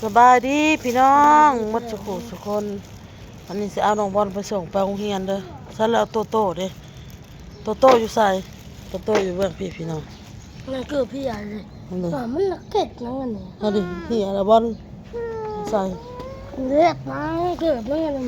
สบายดีพี่น้องมัดสุขุสุคนอันนี้สิเอาน้องบอลไปส่งไปโรงเรียนเด้อฉันแล้วโตโต้เด้โตโต้อยู่ใส่โตโต้อยู่เบื้องพี่น้องมันเกิดพี่ใหญ่เลยมันนักเก็ตนั่นนี่เอาดิเฮียแล้วบอลใส่เลือดมาเกิดมันอะไร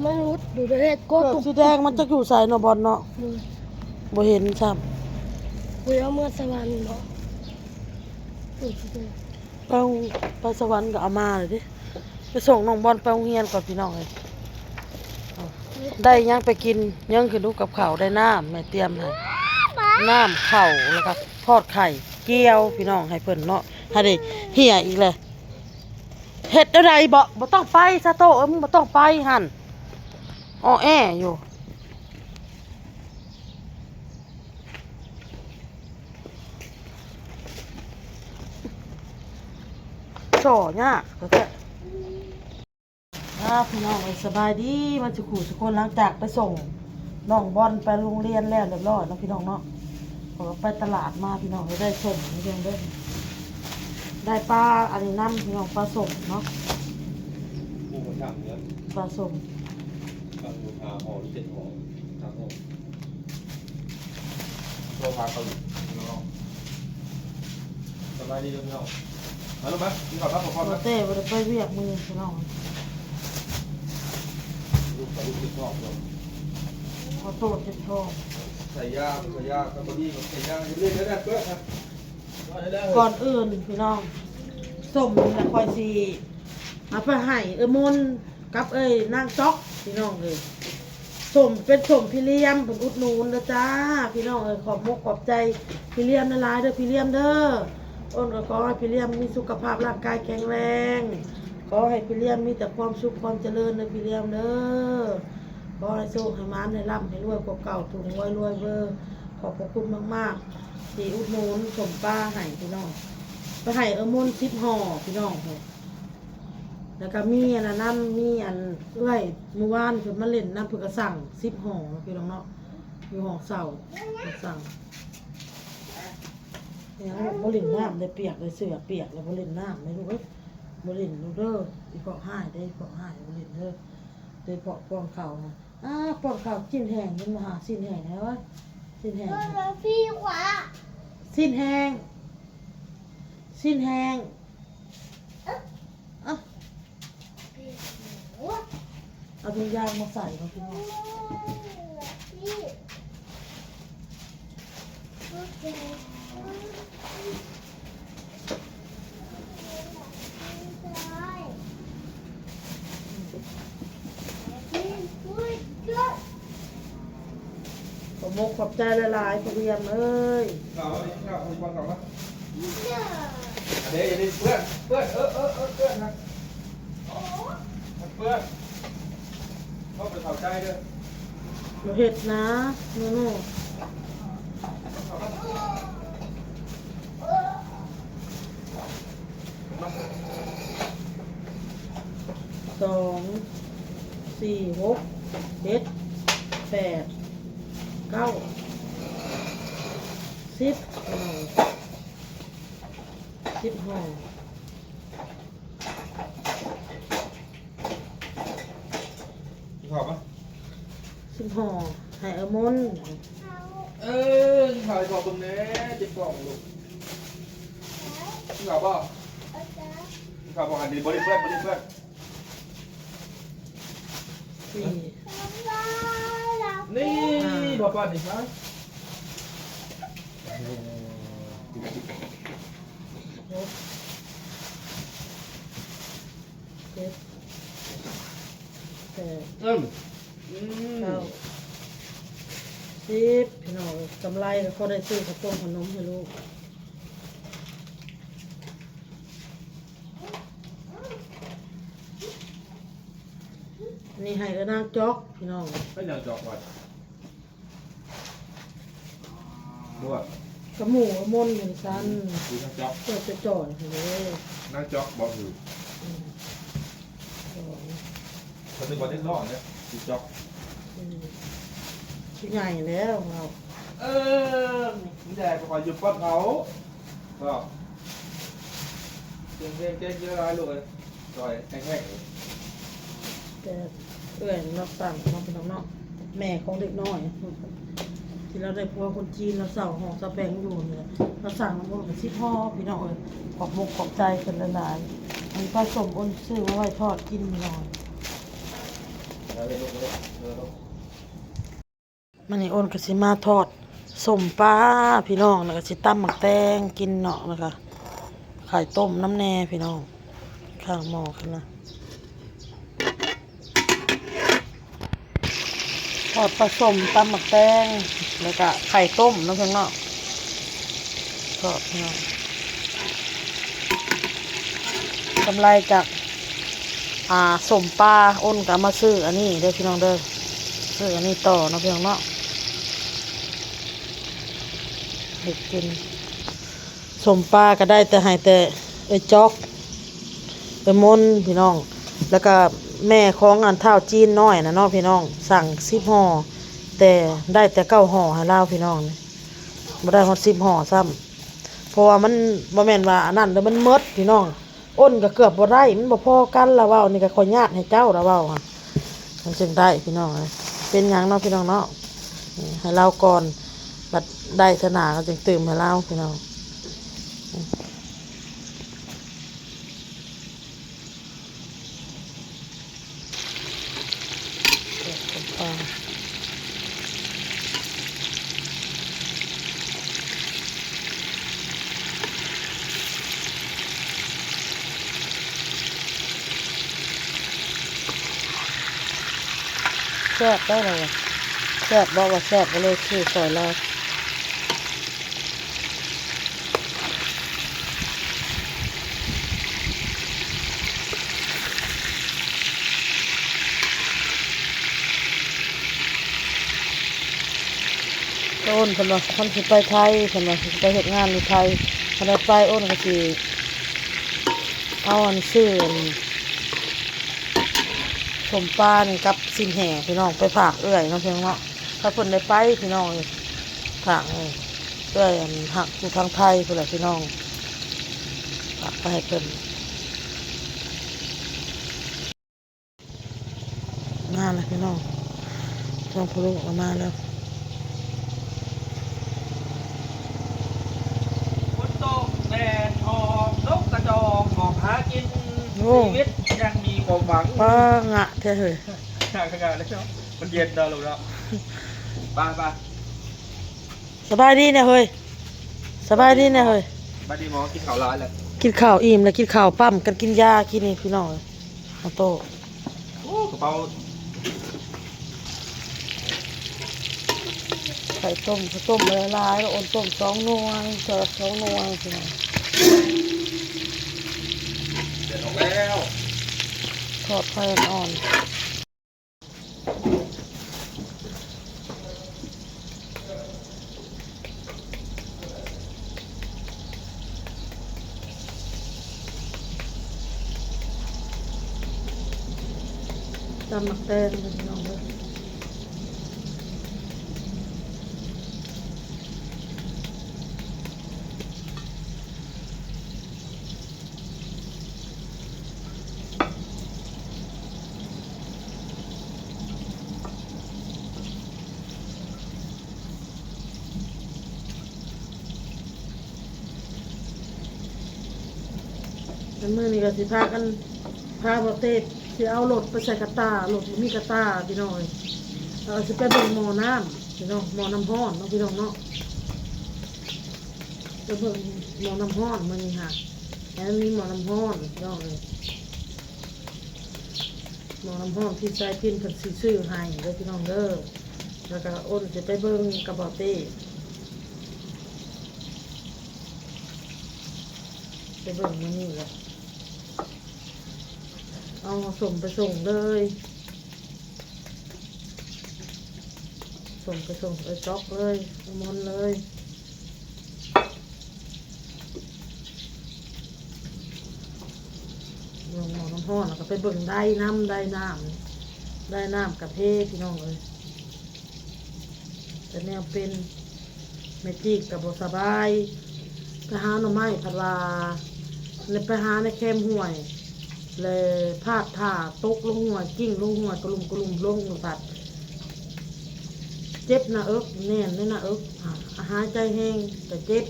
มันรุดดูเลือดก็ตุกสีแดงมันจะอยู่ใส่เนาะบอลเนาะบ่เห็นซ้ำคุยเอาเมื่อสวรรค์เนาะไปสวรรค์ก็เอามาเลยดิไปส่งน้องบอลไปโรงเรียนก่อนพี่น้องเลยได้ยังไปกินยังคือลูกกับข้าวได้น้ำแม่เตรียมให้น้ำข้าวแล้วก็ทอดไข่เกี๊ยวพี่น้องให้เพิ่นเนาะให้ได้เหี่ยอีกเลยเฮ็ดอะไรบ่ต้องไปซะโตมึงบ่ต้องไปหั่นอ้อแออยู่โซ่เนี่ยก็แค่พี่น้องสบายดีมาสุขุสุคนหลังจากไปส่งน้องบอลไปโรงเรียนแล้วเรียบร้อยเนาะพี่น้องเนาะก็ไปตลาดมาพี่น้องได้ส่งนี่เองเด้อได้ปลาอันนี้น้ำพี่น้องปลาส่งเนาะปลาส่งห่อที่7ห่อทางห่อโลพาเขาอยู่น้องสบายดีพี่น้องมาลูกไหมมีขอรับขอพรไหมเต้บ่ได้ไปเวียกมือพี่น้องลูกติดชอบเลย ขอโทษติดทองใส่ยากับบอดี้ใส่ยาเรื่อยๆได้เพื่อนครับก่อนอื่นพี่น้องส้มนี่คอยสีเอาไปให้มนกับนางจ๊อกพี่น้องเลยส้มเป็นส้มพี่เลี้ยมเป็นอุดหนุนนะจ้าพี่น้องขอบมกขอบใจพี่เลี้ยมนะลายเด้อพี่เลี้ยมเด้ออ้นก็ขอให้พี่เลี้ยมมีสุขภาพร่างกายแข็งแรงขอให้พี่เลี้ยมมีแต่ความสุขความเจริญเด้อพี่เลี้ยมเด้อขอให้โชคให้มานให้ร่ำให้รวยกว่าเก่าถูกรวยเบอร์ขอบพระคุณมากๆที่อุดหนุนสมป้าให้พี่น้องไปให้มน10 ห่อพี่น้องแล้วก็มีอันนั้นมีอันเมื่อวานเพิ่นมาเล่นน้ำเพิ่นก็สั่ง10 ห่อพี่น้องเนาะอยู่ห้องเสาสั่งเนี่ยบ่เล่นน้ำได้เปียกเลยเสื้อเปียกแล้วบ่เล่นน้ำไม่รู้เว้ยบ่เล่นลูกเด้ออีเพาะหายได้เพาะหายบ่เล่นเด้อได้เพาะป้อนข้าวนะป้อนข้าวชิ้นแห้งมันมาหาชิ้นแห้งแล้ววะชิ้นแห้งพี่ขวาชิ้นแห้งชิ้นแห้งเอาถุงยางมาใส่มาพี่น้องขอบมกขอบใจหลายๆพอเรียมเอ้ยข้าวนี่ข้าวคุณบอลก่อนไหมเดี๋ยวอย่าดิเพื่อนเพื่อนนะเพื่อนเขาไปเข้าใจด้วยเห็ดนะนู่น2 4 6 7 8 9 10 10 ห่อขอบปะ10 ห่อให้มนถ่ายขอบตรงนี้จิบกล่องลูกขอบป่ะขอบอันนี้บริเพื่อนนี่บอกป่ะดิครับพี่น้องกำไรเขาได้ซื้อข้าวต้มขนมให้ลูกนี่ให้นางจ๊อกพี่น้องให้นางจอกก่อนบัวกระหมูมนเหมือนกันคือนางจอกเปิดจะจ่อยเลยนางจอกบอกอยู่คนหนึ่งวันที่รอดเนี่ยนางจอกชิ้นใหญ่แล้วเรานี่แดกก่อนหยุดป้อนเขาก็ เจ๊เยอะร้ายลูกเลยจอยแห้ง แต่เอื้อยเราสั่งน้องเป็นน้องแม่ของเด็กน้อยที่เราได้พัวคนจีนเราเสาห้องสแปงอยู่เนี่ยเราสั่งน้ำมันกับซิพ่อพี่น้องเอ้ยขอบมุกขอบใจกันหลายๆอันผสมอ้นซื้อมาไว้ทอดกินหน่อย ๆแล้วลูกเลยลูก มันนี่อ้นก็สิมาทอดสมปลาพี่น้องแล้วก็สิตำหมักแตงกินเนาะนะคะไข่ต้มน้ำแน่พี่น้องข้างหม้อขึ้นนะทอดผสมตำหมักแตงแล้วก็ไข่ต้มน้ำเพียงเนาะทอดพี่น้องกำไรจากสมปลาอ้นก็มาซื้ออันนี้เด้อพี่น้องเด้อซื้ออันนี้ต่อเนาะพี่น้องเนาะเด็กกินสมปลาก็ได้แต่ให้แต่จอกมนพี่น้องแล้วก็แม่ของอันเท่าจีนน้อยนะเนาะพี่น้องสั่ง10 ห่อแต่ได้แต่9 ห่อให้เล่าพี่น้องไม่ได้ฮอด10 ห่อซ้ำเพราะว่ามันบ่แม่นว่าอันนั้นแล้วมันหมดพี่น้องอ้นก็เกือบบ่ได้มันบ่พอกันละเว้านี่ก็ขอญาตให้เจ้าละเว้าค่ะมันจึงได้พี่น้องเป็นหยังเนาะพี่น้องเนาะให้เล่าก่อนบัดได้ธนาก็จึงตื่มให้เล่าพี่น้องแซ่บได้เลยแซ่บบอกว่าแซ่บก็เลยคือซอยเราอ้นคนว่าคนสิไปไทยคนว่าสิไปเฮ็ดงานในไทยคนได้ไปอ้นก็สิเอาอันซื้อสมปลานี่กับสิ่งแห่พี่น้องไปฝากเอื้อยเนาะพี่น้องเนาะถ้าเพิ่นได้ไปพี่น้องฝากเอื้อยอันหักอยู่ทางไทยพุ่นแหละพี่น้องฝากไปให้เพิ่นมาแล้วพี่น้องต้องพลุออกมาแล้วฝนตกแดดออกนกกระจอกออกหากินชีวิตยังมีความหวัง ป้างะเท่เหย งานแล้วเนาะมันเย็นเด้อลูกเนาะไป สบายดีเนี่ยเฮ้ยสบายดีเนี่ยเฮ้ย บ้านดีหมอกินข้าวร้ายเลย กินข้าวอิ่มแล้วกินข้าวปั้มกันกินยากินนี่พี่น้องเอาโต โอ้กระเป๋า ไข่ต้มข้าวต้มละลายแล้วอ่อนต้ม2 หน่วยเสิร์ฟ2 หน่วยพี่น้อง เสร็จออกแล้ว ทอดไฟอ่อนตำหมักแตงพี่น้องเลยแล้วมื้อนี้ก็สิพากันพาประเทศสิเอารถไปใส่กระตารถมีกระตาพี่น้องสิไปเบิ่งหม้อน้ำพี่น้องหม้อน้ำร้อนเนาะพี่น้องเนาะไปเบิ่งหม้อน้ำร้อนมื้อนี้ค่ะแล้วมีหม้อน้ำร้อนพี่น้องเลยหม้อน้ำร้อนที่ใส่พินเพิ่นสิซื้อให้เด้อพี่น้องเด้อแล้วก็อ้นสิไปเบิ่งกระเป๋าเต้ไปเบิ่งมื้อนี้แหละเอาส่งไปส่งเลยส่งไปส่งไปจ็อกเลยมอนเลยลงหม้อน้ำร้อนแล้วก็ไปเบิ่งได้น้ำกระเพาะพี่น้องเลยแต่แนวเป็นไม่จีกกับบสบายไปหาหน่อไม้ผัดว่า เลยไปหาในแคมห่วยเลยพาดท่าตกลงหัวกิ้งลงหัวกระลุมลงผัดเจ็บหน้าอกแน่นในหน้าอกหายใจแห้งก็เจ็บ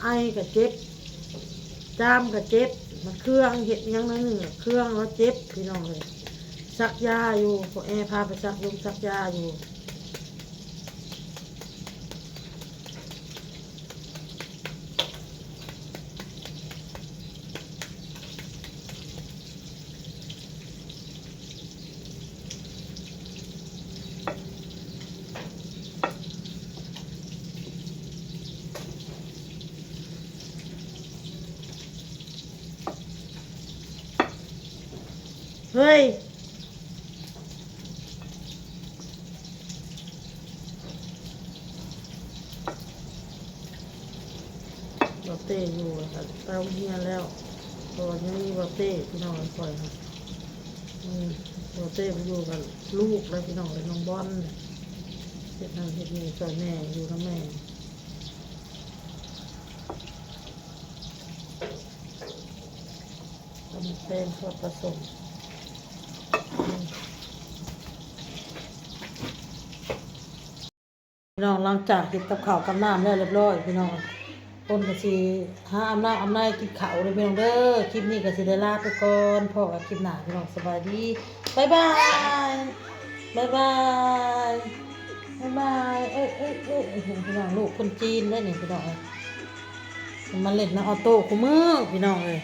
ไอก็เจ็บจามก็เจ็บมันเครื่องเห็ดหยังนั่นหนึ่งเครื่องแล้วเจ็บพี่น้องเลยซักยาอยู่พวกแอร์พาไปซักยงซักยาอยู่เฮ้ยบอเต้อยู่ค่ะไปโรงเรียนแล้วตอนยังมีบอเต้พี่น้องคอยค่ะบอเต้ไปอยู่กับลูกแล้วพี่น้องเลยน้องบอลเฮ็ดนั่นเฮ็ดนี่ช่วยแม่อยู่กับแม่ทำเป็นทอดผสมพี่น้องหลังจากกินกับข้าวกับน้ำแล้วเรียบร้อยพี่น้องคนก็สิหาอำนาจกินข้าวเลยพี่น้องเด้อคลิปนี้ก็สิได้ลาไปก่อนพอกับคลิปหน้าพี่น้องสบายดีบ๊ายบายบ๊ายบายบ๊ายบายพี่น้องลูกคนจีนได้นี่พี่น้องมาเล่นนะออโต้คู่มือพี่น้องเลย